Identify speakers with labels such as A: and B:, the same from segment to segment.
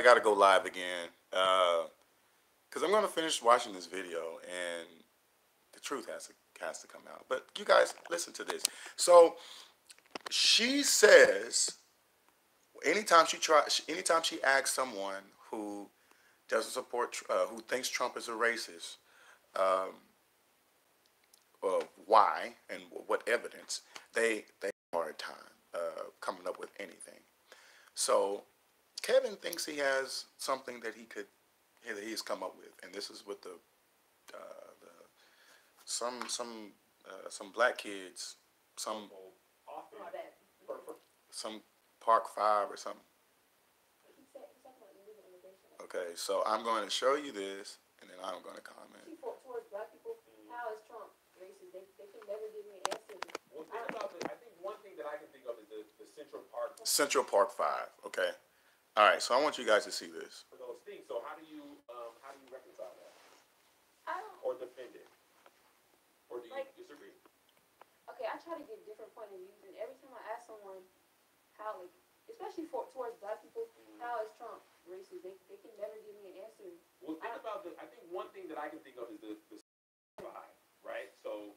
A: I gotta go live again because I'm gonna finish watching this video and the truth has to come out. But you guys, listen to this. So she says anytime she asks someone who doesn't support, who thinks Trump is a racist, um, why and what evidence, they have a hard time coming up with anything. So Kevin thinks he has something that he's come up with, and this is with the some black kids, some Park Five or something. Okay, so I'm going to show you this, and then I'm going to comment.
B: Towards black people, how is Trump racist? They can never give me an answer.
C: Well, think about it. I think one thing that I can think of is the Central Park.
A: Central Park Five. Okay. All right. So I want you guys to see this.
C: For those things. So how do you reconcile that
B: I don't.
C: or defend it, or do you
B: Like,
C: disagree?
B: okay, I try to get different point of views, and every time I ask someone how, like, especially towards black people, how is Trump racist? They can never give me an answer.
C: Well, think about I think one thing that I can think of is the five, right? So,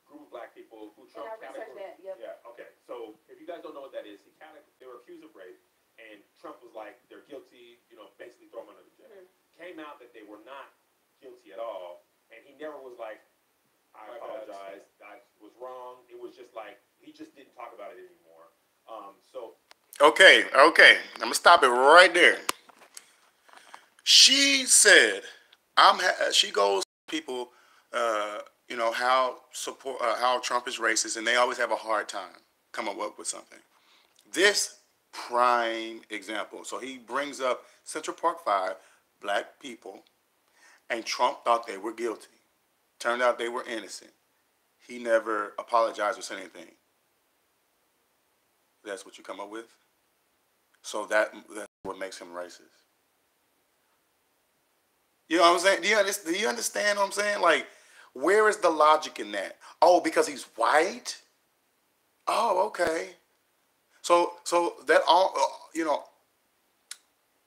C: group of black people who Trump
B: And I researched that. Yep.
C: Yeah. Okay. So if you guys don't know what that is, they were accused of rape, and Trump was like, they're guilty. You know, basically throw them under the jail. Came out that they were not guilty at all, and he never was like, I apologize, I was wrong. It was just like he just didn't talk about it anymore.
A: Okay. I'm gonna stop it right there. She said, she goes to people, how Trump is racist, and they always have a hard time coming up with something. This prime example. So he brings up Central Park Five, black people, and Trump thought they were guilty. Turned out they were innocent. He never apologized or said anything. That's what you come up with? So that's what makes him racist. You know what I'm saying? Do you understand what I'm saying? Like, where is the logic in that? Oh, because he's white? Oh, okay. So that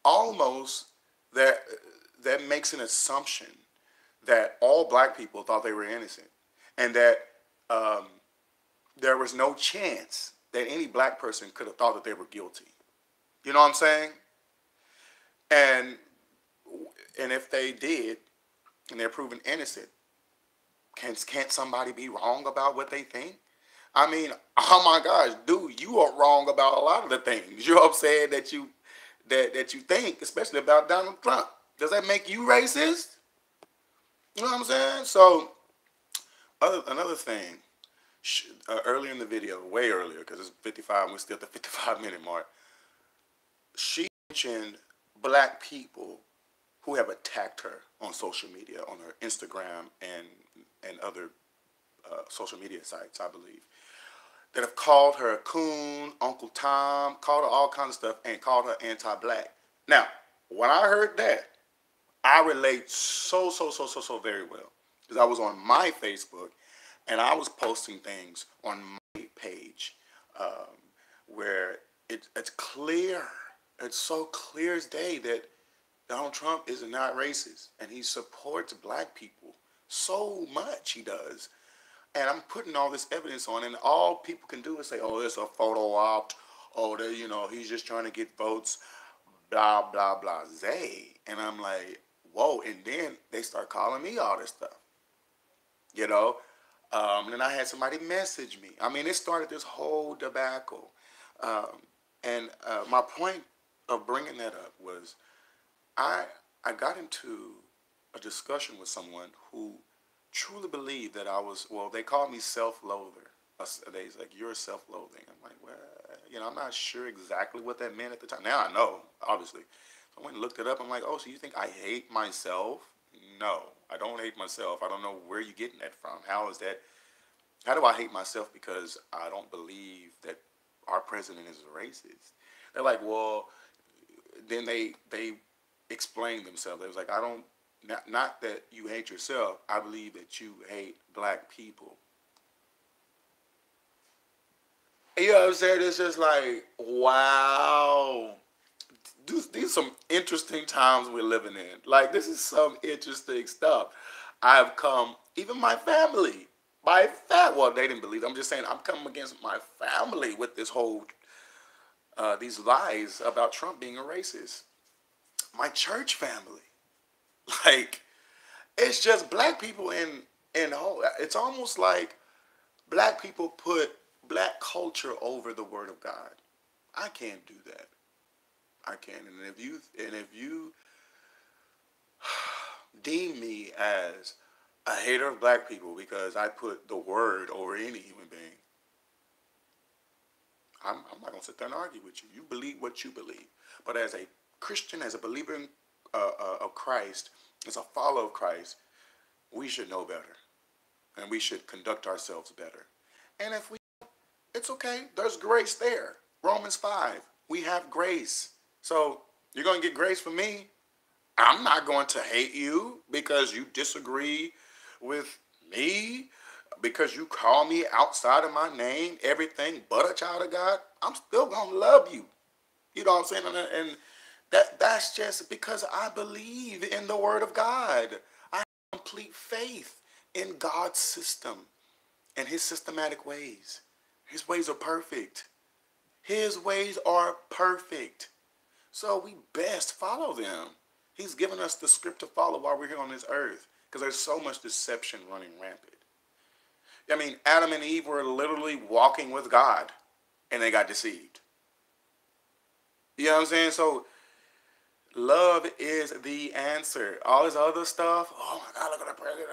A: almost that makes an assumption that all black people thought they were innocent, and that there was no chance that any black person could have thought that they were guilty. You know what I'm saying? And if they did, and they're proven innocent, can't somebody be wrong about what they think? I mean, oh my gosh, dude, you are wrong about a lot of the things. You know what I'm saying that you think, especially about Donald Trump. Does that make you racist? You know what I'm saying? So, another thing, earlier in the video, way earlier, because it's 55, we're still at the 55-minute mark, she mentioned black people who have attacked her on social media, on her Instagram and other social media sites, I believe, that have called her a coon, Uncle Tom, called her all kinds of stuff, and called her anti-black. Now, when I heard that, I relate so very well, because I was on my Facebook, and I was posting things on my page where it's clear, it's so clear as day that Donald Trump is not racist, and he supports black people so much, he does. And I'm putting all this evidence on, and all people can do is say, oh, it's a photo op, oh, he's just trying to get votes, blah, blah, blah, zay. And I'm like, whoa, and then they start calling me all this stuff, you know? And then I had somebody message me. I mean, it started this whole debacle. And my point of bringing that up was I got into a discussion with someone who truly believed that I was, well, they called me self-loather. They was like, you're self-loathing. I'm like, well, I'm not sure exactly what that meant at the time. Now I know, obviously. So I went and looked it up. I'm like, oh, so you think I hate myself? No, I don't hate myself. I don't know where you're getting that from. How do I hate myself because I don't believe that our president is a racist? They're like, well, then they explained themselves. They was like, not that you hate yourself, I believe that you hate black people. You know what I'm saying? It's just like, wow. these some interesting times we're living in. Like, this is some interesting stuff. I've come, even my family, well, they didn't believe it. I'm just saying, I'm coming against my family with this whole, these lies about Trump being a racist. My church family, like, it's just black people in whole. It's almost like black people put black culture over the word of God. I can't do that. I can't. And if you deem me as a hater of black people because I put the word over any human being, I'm not gonna sit there and argue with you. You believe what you believe. But as a Christian, as a believer in, of Christ, as a follower of Christ, we should know better, and we should conduct ourselves better. And if we, it's okay. There's grace there. Romans 5. We have grace. So you're gonna get grace from me. I'm not going to hate you because you disagree with me, because you call me outside of my name, everything but a child of God. I'm still going to love you. You know what I'm saying? And that's just because I believe in the word of God. I have complete faith in God's system and his systematic ways. His ways are perfect. His ways are perfect. So we best follow them. He's given us the script to follow while we're here on this earth, because there's so much deception running rampant. I mean, Adam and Eve were literally walking with God, and they got deceived. You know what I'm saying? So love is the answer. All this other stuff, oh my God, look at the president.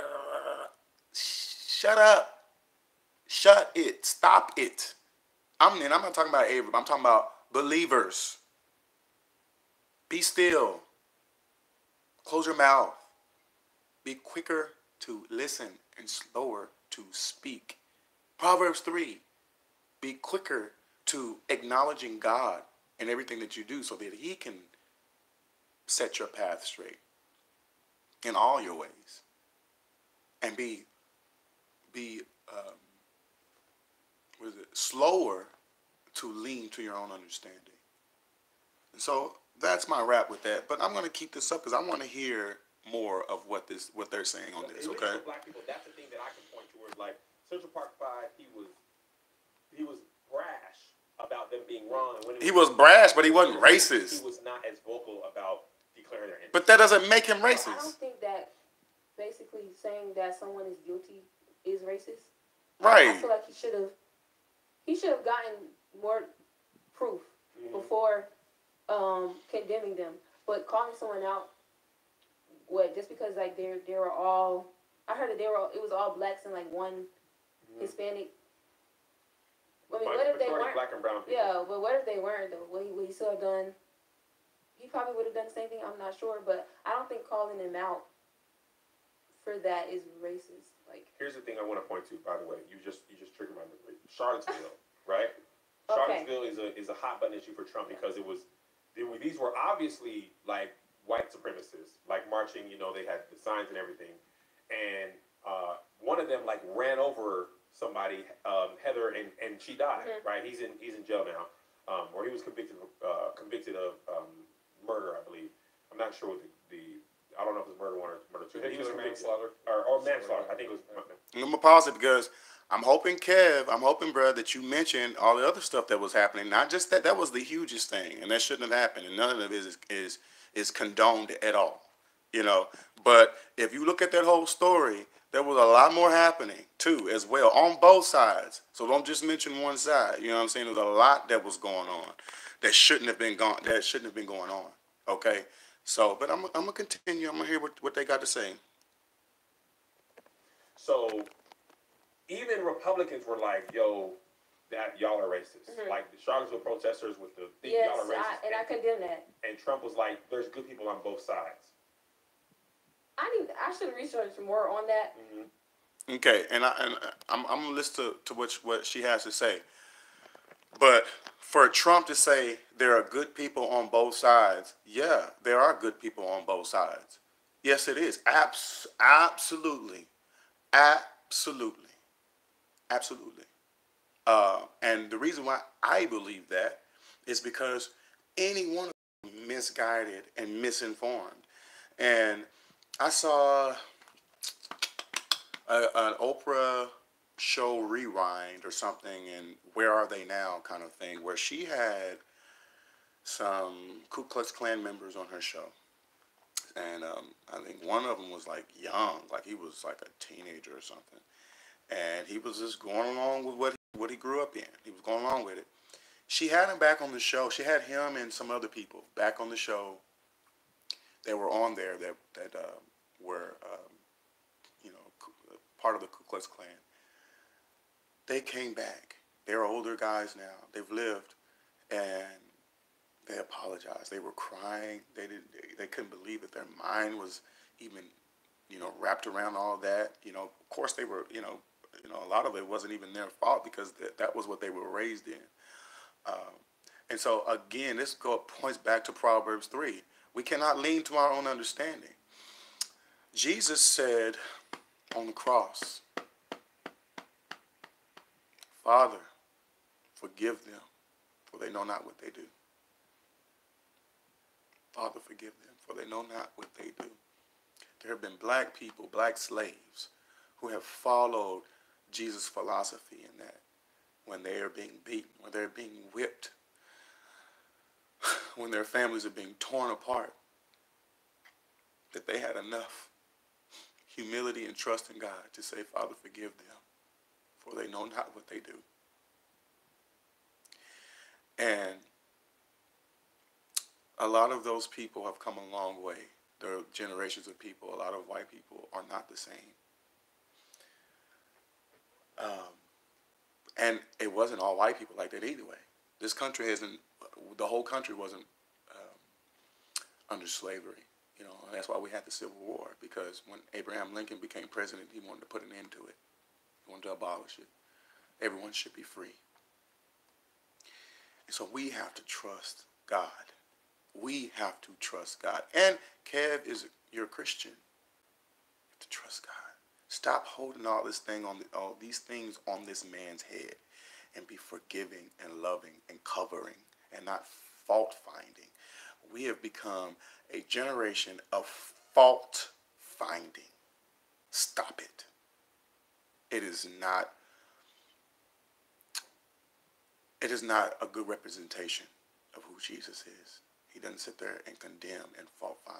A: Shut up. Shut it. Stop it. I'm not talking about Abram. I'm talking about believers. Be still. Close your mouth. Be quicker to listen and slower to speak. Proverbs 3. Be quicker to acknowledging God in everything that you do so that he can set your path straight in all your ways. And be slower to lean to your own understanding. And so that's my wrap with that. But I'm going to keep this up because I want to hear more of what they're saying on this. Okay.
C: For black people, that's the thing that I can point towards. Like Central Park 5, he was brash about them being wrong. And when
A: he was brash, but he wasn't racist.
C: He was not as vocal about declaring their innocence.
A: But that doesn't make him racist.
B: I don't think that basically saying that someone is guilty is racist.
A: Right.
B: I feel like he should have gotten more proof before condemning them. But calling someone out, just because like they were all, I heard that it was all blacks and like one Hispanic. I mean, what if they weren't?
C: Black and brown people.
B: Yeah, but what if they weren't though? Would he still have done? He probably would have done the same thing. I'm not sure, but I don't think calling them out for that is racist. Like,
C: here's the thing I want to point to. By the way, you just triggered my memory. Charlottesville, right?
B: Okay.
C: Charlottesville is a hot button issue for Trump because these were obviously like white supremacists, like marching. You know, they had the signs and everything, and one of them like ran over somebody, Heather, and she died. Right? He's in jail now, or he was convicted of murder, I believe. I'm not sure what I don't know if it was murder 1 or murder 2. He was manslaughter or manslaughter. I think it was.
A: I'm gonna pause it because I'm hoping, bro, that you mentioned all the other stuff that was happening. Not just that. That was the hugest thing, and that shouldn't have happened. And none of it is condoned at all. You know. But if you look at that whole story, there was a lot more happening too, as well, on both sides. So don't just mention one side. You know what I'm saying? There's a lot that was going on that shouldn't have been going on. Okay. So, but I'm gonna continue. I'm gonna hear what they got to say.
C: So, even Republicans were like, "Yo, that y'all are racist." Like the Charlottesville protesters with the thing,
B: yes,
C: y'all are racist.
B: I condemn that.
C: And Trump was like, "There's good people on both sides."
B: I should research more on that.
A: Okay, and I'm gonna listen to what she has to say. But for Trump to say there are good people on both sides, yeah, there are good people on both sides. Yes, it is. Absolutely. And the reason why I believe that is because any one of misguided and misinformed. And I saw an Oprah show Rewind or something, and Where Are They Now kind of thing, where she had some Ku Klux Klan members on her show. And I think one of them was like young, like he was like a teenager or something. And he was just going along with what he grew up in. He was going along with it. She had him back on the show. She had him and some other people back on the show. They were on there that were part of the Ku Klux Klan. They came back. They're older guys now. They've lived, and they apologized. They were crying. They couldn't believe that their mind was even, wrapped around all that. Of course they were, a lot of it wasn't even their fault because that was what they were raised in. And so again, this points back to Proverbs 3. We cannot lean to our own understanding. Jesus said on the cross, Father, forgive them, for they know not what they do. Father, forgive them, for they know not what they do. There have been black people, black slaves, who have followed Jesus' philosophy in that when they are being beaten, when they're being whipped, when their families are being torn apart, that they had enough humility and trust in God to say, Father, forgive them, for they know not what they do. And a lot of those people have come a long way. There are generations of people. A lot of white people are not the same. And it wasn't all white people like that anyway. This country the whole country wasn't under slavery. And that's why we had the Civil War, because when Abraham Lincoln became president, he wanted to put an end to it. He wanted to abolish it. Everyone should be free. And so we have to trust God. We have to trust God. And Kev, you're a Christian. You have to trust God. Stop holding all these things on this man's head, and be forgiving and loving and covering and not fault finding. We have become a generation of fault finding. Stop it. It is not a good representation of who Jesus is. He doesn't sit there and condemn and fault find.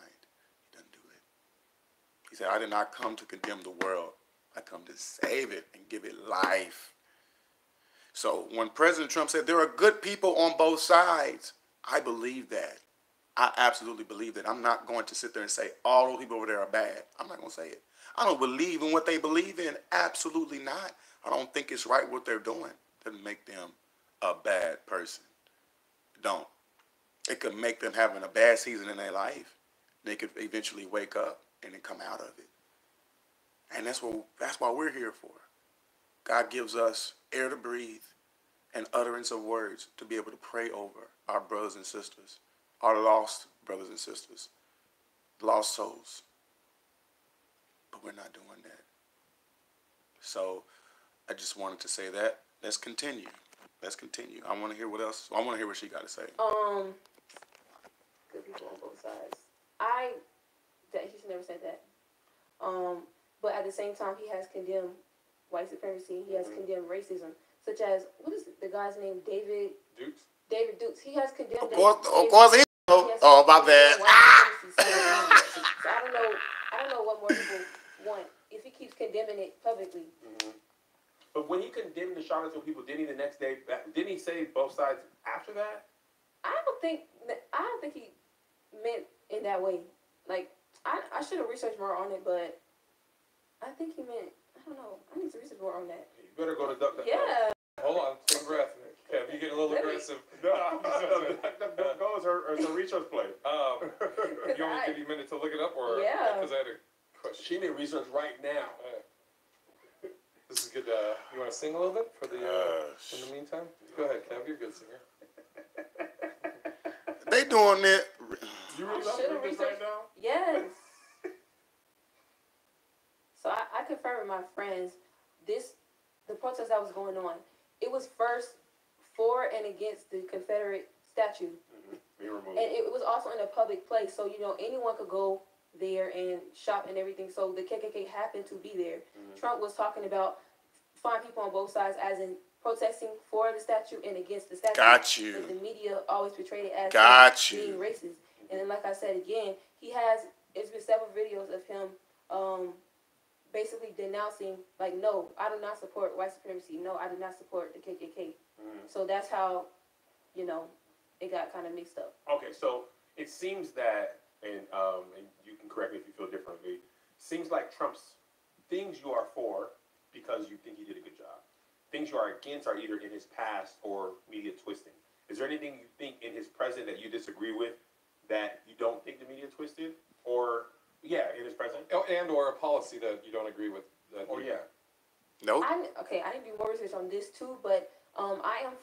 A: He doesn't do it. He said, I did not come to condemn the world. I come to save it and give it life. So when President Trump said there are good people on both sides, I believe that. I absolutely believe that. I'm not going to sit there and say all those people over there are bad. I'm not going to say it. I don't believe in what they believe in. Absolutely not. I don't think it's right what they're doing. Doesn't make them a bad person. Don't. It could make them having a bad season in their life. They could eventually wake up and then come out of it. And that's why we're here for. God gives us air to breathe and utterance of words to be able to pray over our brothers and sisters, our lost brothers and sisters, lost souls. But we're not doing that. So I just wanted to say that. Let's continue. I want to hear what else. I want to hear what she got to say.
B: Good people on both sides. He's never said that. But at the same time, he has condemned white supremacy. He has condemned racism, such as, what is the guy's name? David Dukes. He has condemned.
A: Of course, he knows. Oh, my bad.
B: So I don't know what more people want if he keeps condemning it publicly.
C: Mm-hmm. But when he condemned the Charlottesville people, didn't he the next day? Didn't he say both sides after that? I don't think he meant in that way. Like, I should have researched more on it, but I think he meant, I don't know. I need to research more on that. You better go to Duck.
B: Yeah.
D: Hold on, take a breath. Kev, you get a little aggressive.
C: No, DuckDuckGo is her research play.
D: You want me to give you a minute to look it up, or
B: yeah?
D: Because I had a question.
C: She need research right now.
D: This is good. You want to sing a little bit for the in the meantime? Go ahead, Kev. You're a good singer.
A: They doing it.
C: You really love this right now?
B: Yes. So I confirmed with my friends, the protest that was going on, it was first for and against the Confederate statue.
C: Mm-hmm. Being removed.
B: And it was also in a public place, so anyone could go there and shop and everything. So the KKK happened to be there. Trump was talking about fine people on both sides, as in protesting for the statue and against the statue.
A: Got you.
B: But the media always portrayed it as
A: Got
B: being
A: you.
B: racist. And then, like I said again, it's been several videos of him basically denouncing, like, no, I do not support white supremacy. No, I do not support the KKK. So that's how, it got kind of mixed up.
C: Okay, so it seems that, and you can correct me if you feel differently, seems like Trump's things you are for because you think he did a good job. Things you are against are either in his past or media twisting. Is there anything you think in his present that you disagree with that you don't think the media twisted? Or, yeah, in his present?
D: And or a policy that you don't agree with.
C: Or, yeah.
A: Nope.
B: I need to do more research on this too, but I am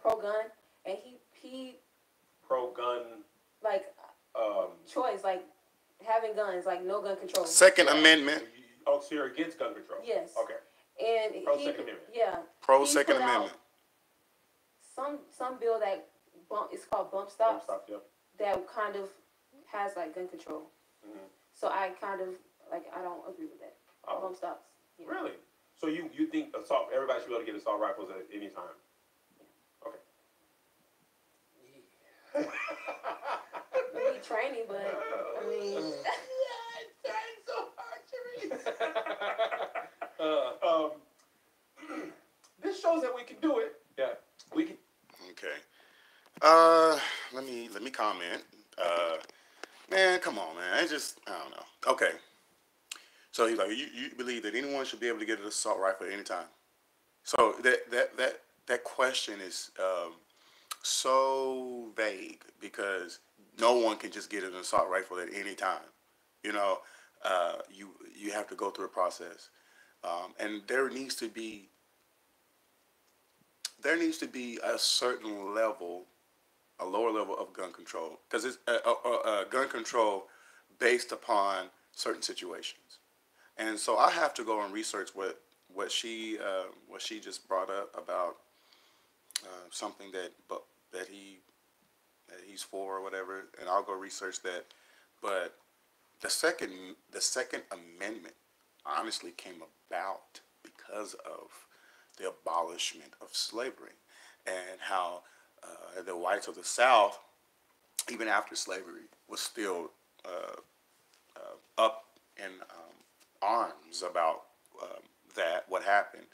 B: pro-gun, and he
C: Pro-gun,
B: like choice, like having guns, like no gun control.
A: Second Amendment.
C: oh, so you're against gun control?
B: Yes.
C: Okay.
B: And
C: Pro-Second Amendment.
B: Yeah.
A: Pro
B: he
A: Second
B: put out
A: Amendment.
B: Some bill that it's called bump
C: Stop,
B: stops
C: yep.
B: that kind of has like gun control. So I kind of I don't agree with that.
C: Oh.
B: Bump stops. Yeah.
C: Really? So you think everybody should be able to get assault rifles at any time? Okay.
B: We need training, but I mean.
C: trying so hard, this shows that we can do it.
D: Yeah.
C: We can.
A: Okay. Let me comment. Man, come on, man. I don't know. Okay. So he's like, you believe that anyone should be able to get an assault rifle at any time? So that question is so vague because no one can just get an assault rifle at any time. You have to go through a process, and there needs to be a certain level, a lower level of gun control, because it's gun control based upon certain situations. And so I have to go and research what she just brought up about something that he's for or whatever, and I'll go research that. But the second Amendment honestly came about because of the abolishment of slavery and how the whites of the South, even after slavery, was still up in arms about what happened.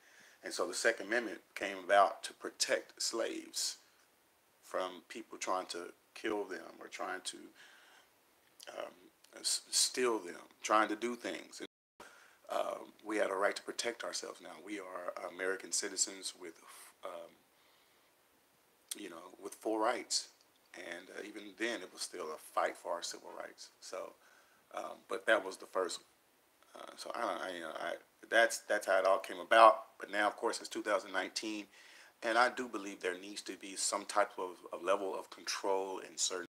A: And so the Second Amendment came about to protect slaves from people trying to kill them or trying to steal them, trying to do things. We had a right to protect ourselves now. We are American citizens with full rights. And even then, it was still a fight for our civil rights. So, but that was the first. So that's how it all came about. But now, of course, it's 2019, and I do believe there needs to be some type of level of control in certain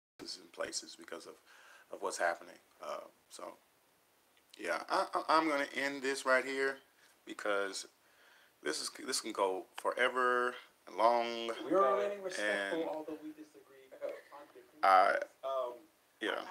A: places because of what's happening. So, yeah, I'm going to end this right here because this can go forever long.
C: We're already respectful, although we disagree.
A: Yeah.
C: I